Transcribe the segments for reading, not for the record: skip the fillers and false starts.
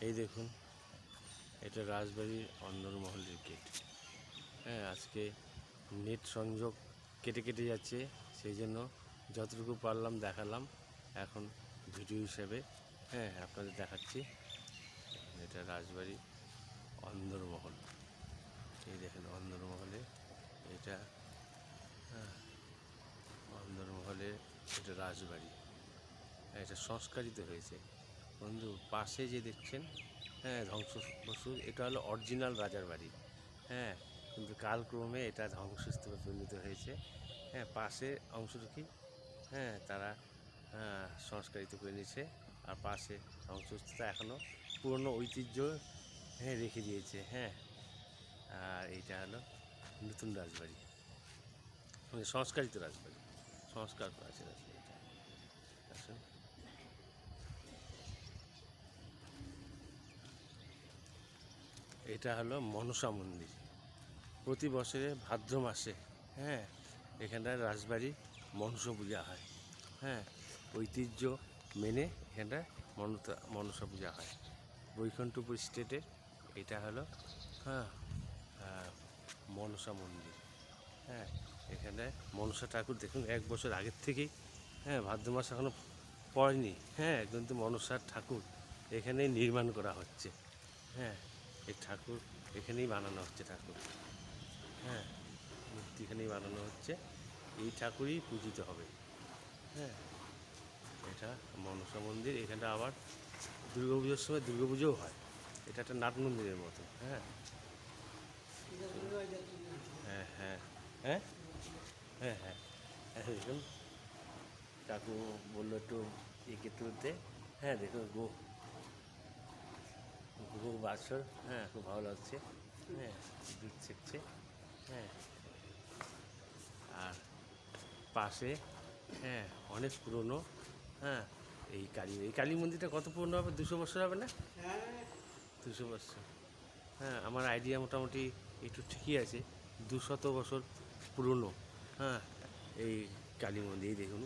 এই দেখুন, এটা রাজবাড়ির অন্দরমহলের গেট। হ্যাঁ, আজকে নেট সংযোগ কেটে কেটে যাচ্ছে, সেই জন্য যতটুকু পারলাম দেখালাম এখন ভিডিও হিসেবে। হ্যাঁ, আপনাদের দেখাচ্ছি। এটা রাজবাড়ির অন্দরমহল। এই দেখেন অন্দরমহলে এটা, হ্যাঁ অন্দরমহলে এটা রাজবাড়ি। এটা সংস্কারিত হয়েছে বন্ধু। পাশে যে দেখছেন, হ্যাঁ ধ্বংসবস্তু, এটা হলো অরিজিনাল রাজার বাড়ি। হ্যাঁ, কিন্তু কালক্রমে এটা ধ্বংসস্তূপে পরিণত হয়েছে। হ্যাঁ, পাশে অংশটা কি, হ্যাঁ তারা সংস্কারিত করে নিয়েছে। আর পাশে ধ্বংসস্তূপটা এখনও পুরনো ঐতিহ্য হ্যাঁ রেখে দিয়েছে। হ্যাঁ, আর এইটা হলো নতুন রাজবাড়ি, মানে সংস্কারিত রাজবাড়ি, সংস্কার করা আছে রাজবাড়িটা। আসুন, এটা হলো মনসা মন্দির। প্রতি বছরে ভাদ্র মাসে, হ্যাঁ এখানটায় রাজবাড়ি মনসা পূজা হয়। হ্যাঁ, ঐতিহ্য মেনে এখানটায় মনসা পূজা হয়। বৈকুণ্ঠপুর স্টেটের এটা হলো হ্যাঁ মনসা মন্দির। হ্যাঁ, এখানে মনসা ঠাকুর দেখুন 1 বছর আগের থেকেই, হ্যাঁ ভাদ্র মাস এখনও পড়েনি, হ্যাঁ কিন্তু মনসার ঠাকুর এখানেই নির্মাণ করা হচ্ছে। হ্যাঁ, এই ঠাকুর এখানেই বানানো হচ্ছে ঠাকুর। হ্যাঁ, মূর্তি এখানেই বানানো হচ্ছে, এই ঠাকুরই পূজিত হবে। হ্যাঁ, এটা মনসা মন্দির। এখানটা আবার দুর্গাপুজোর সময় দুর্গাপুজোও হয়। এটা একটা নাট মন্দিরের মতো। হ্যাঁ হ্যাঁ হ্যাঁ হ্যাঁ হ্যাঁ হ্যাঁ হ্যাঁ দেখুন, কাকু বললো একটু এঁকে তুলতে। হ্যাঁ দেখুন, গো বাছর, হ্যাঁ খুব ভালো লাগছে। হ্যাঁ, দুধ ছেঁকছে। হ্যাঁ, আর পাশে হ্যাঁ অনেক পুরনো, হ্যাঁ এই কালী মন্দিরটা কত পুরনো হবে? 200 বছর হবে না? 200 বছর। হ্যাঁ, আমার আইডিয়া মোটামুটি একটু ঠিকই আছে, 200 বছর পুরনো। হ্যাঁ, এই কালী মন্দির দেখুন,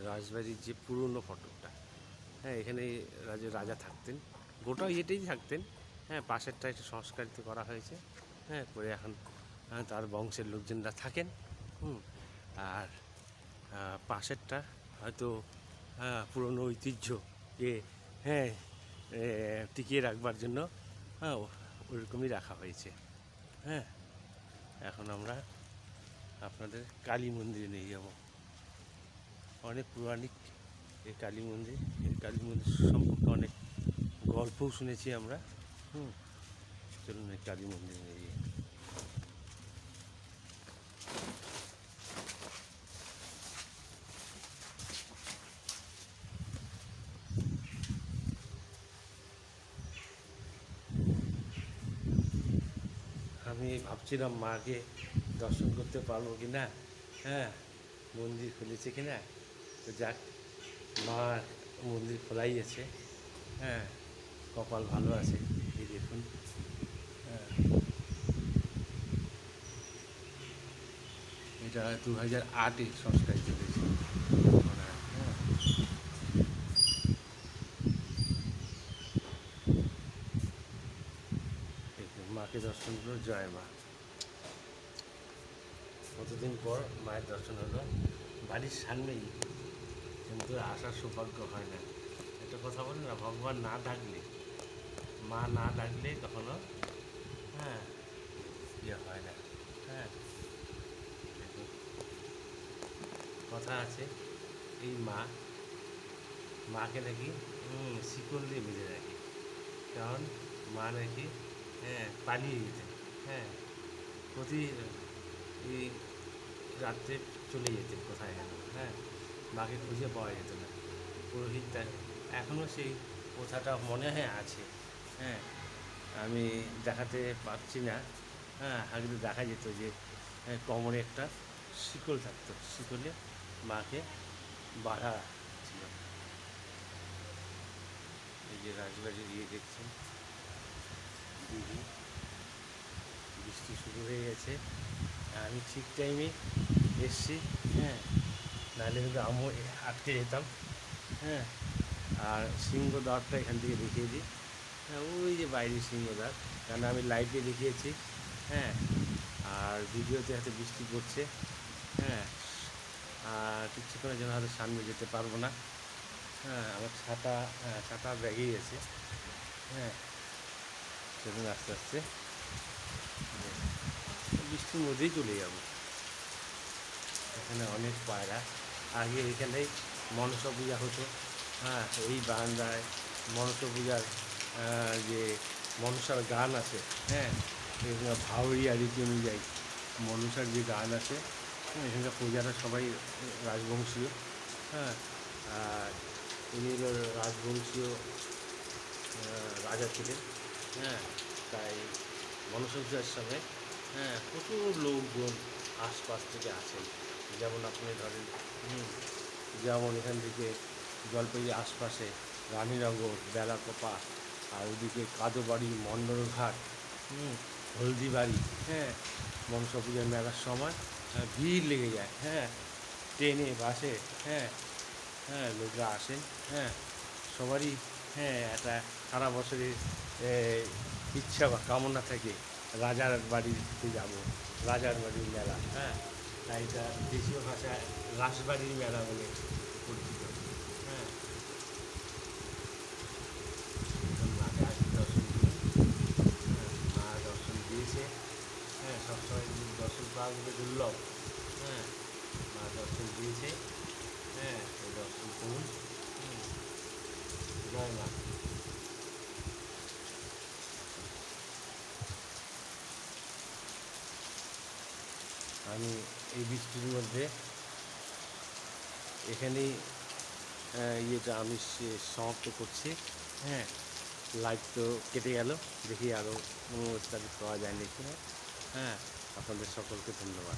রাজবাড়ির যে পুরনো ফটোটা। হ্যাঁ, এখানে রাজা থাকতেন, গোটা ইয়েতেই থাকতেন। হ্যাঁ, পাশেরটা একটু সংস্কারিত করা হয়েছে। হ্যাঁ, করে এখন তার বংশের লোকজনরা থাকেন। আর পাশেরটা হয়তো পুরনো ঐতিহ্যকে হ্যাঁ টিকিয়ে রাখবার জন্য হ্যাঁ ওরকমই রাখা হয়েছে। হ্যাঁ, এখন আমরা আপনাদের কালী মন্দিরে নিয়ে যাব। অনেক পৌরাণিক এই কালী মন্দির। এই কালী মন্দির সম্পর্কে অনেক গল্পও শুনেছি আমরা। চলুন এই কালী মন্দিরে নিয়ে যাই। আমি ভাবছিলাম মাকে দর্শন করতে পারবো কি না। হ্যাঁ, মন্দির খুলেছে কি না, তো যাক, মা মন্দির খোলাই আছে। হ্যাঁ, কপাল ভালো আছে। এই দেখুন, হ্যাঁ এটা 2008-এ সংস্কারিত হয়েছে। হ্যাঁ, মাকে দর্শন করলো, জয় মা। কতদিন পর মায়ের দর্শন হলো, বাড়ির সামনেই, কিন্তু আসার সৌভাগ্য হয় না। একটা কথা বলে না, ভগবান না ডাকলে, মা না ডাকলে কখনো হ্যাঁ ইয়ে হয় না। হ্যাঁ, দেখুন, কথা আছে, এই মাকে নাকি শিকল দিয়ে বেঁধে রাখে, কারণ মা নাকি হ্যাঁ পালিয়ে যেতেন। হ্যাঁ, প্রতি এই রাত্রে চলে যেতেন কোথায় যেন। হ্যাঁ, মাকে খুঁজে পাওয়া যেত না। পুরোহিতটা এখনও সেই প্রথাটা মনে হয় আছে। হ্যাঁ, আমি দেখাতে পারছি না। হ্যাঁ, আগে তো দেখা যেত যে কোমরে একটা শিকল থাকতো, শিকলে মাকে বাঁধা ছিল। এই যে রাজবাড়ির ইয়ে দেখছেন, দিঘি, বৃষ্টি শুরু হয়ে গেছে। আমি ঠিক টাইমে এসছি। হ্যাঁ, নাহলে কিন্তু আমিও আটকে যেতাম। হ্যাঁ, আর সিংহ দ্বারটা এখান থেকে দেখিয়ে দিই। হ্যাঁ ওই যে বাইরের সিংহদ্বার, কেন আমি লাইভে দেখিয়েছি। হ্যাঁ, আর ভিডিওতে হয়তো বৃষ্টি পড়ছে। হ্যাঁ, আর কিছুক্ষণের জন্য হয়তো সামনে যেতে পারবো না। হ্যাঁ, আমার ছাতা, হ্যাঁ ছাতা ব্যাগেই আছে। হ্যাঁ, সেজন্য আস্তে আস্তে বৃষ্টির মধ্যেই চলে যাব। এখানে অনেক পায়রা, আগে এখানেই মনসা পূজা হতো। হ্যাঁ, এই বারান্দায় মনসা পূজার যে মনসার গান আছে। হ্যাঁ, এখানে ভাওরিয়া রীতি অনুযায়ী মনসার যে গান আছে, হ্যাঁ, এখানকার প্রজারা সবাই রাজবংশীয়। হ্যাঁ, আর ইনি হলো রাজবংশীয় রাজা ছিলেন। হ্যাঁ, তাই মনসা পূজার সময়, হ্যাঁ, প্রচুর লোকজন আশপাশ থেকে আসেন। যেমন আপনি ধরেন, যেমন এখান থেকে জলপাইগুড়ি আশপাশে রানীনগর, বেলাকোপা, আর ওদিকে কাদোবাড়ি, মণ্ডলঘাট, হলদিবাড়ি, হ্যাঁ, মনসা পূজার মেলার সময় ভিড় লেগে যায়। হ্যাঁ, ট্রেনে, বাসে, হ্যাঁ, হ্যাঁ, লোকরা আসেন। হ্যাঁ, সবারই, হ্যাঁ, একটা সারা বছরের এ, ইচ্ছা বা কামনা থাকে রাজার বাড়িতে যাব, রাজার বাড়ির মেলা। হ্যাঁ, তাই এটা দেশীয় ভাষায় রাসবাড়ির মেলা বলে পরিচিত। হ্যাঁ, মাকে আসি দর্শন দিই। হ্যাঁ, মা দর্শন দিয়েছে। হ্যাঁ, সবসময় দর্শন পাওয়া গেলে দুর্লভ। হ্যাঁ, মা দর্শন দিয়েছে। হ্যাঁ, এই দর্শন করুন। হুম, জয় মা। আমি এই বৃষ্টির মধ্যে এখানেই ইয়েটা আমি সমাপ্ত করছি। হ্যাঁ, লাইভ তো কেটে গেল, দেখি আরও কোনো স্টাডি পাওয়া যায় নাকি। হ্যাঁ, আপনাদের সকলকে ধন্যবাদ।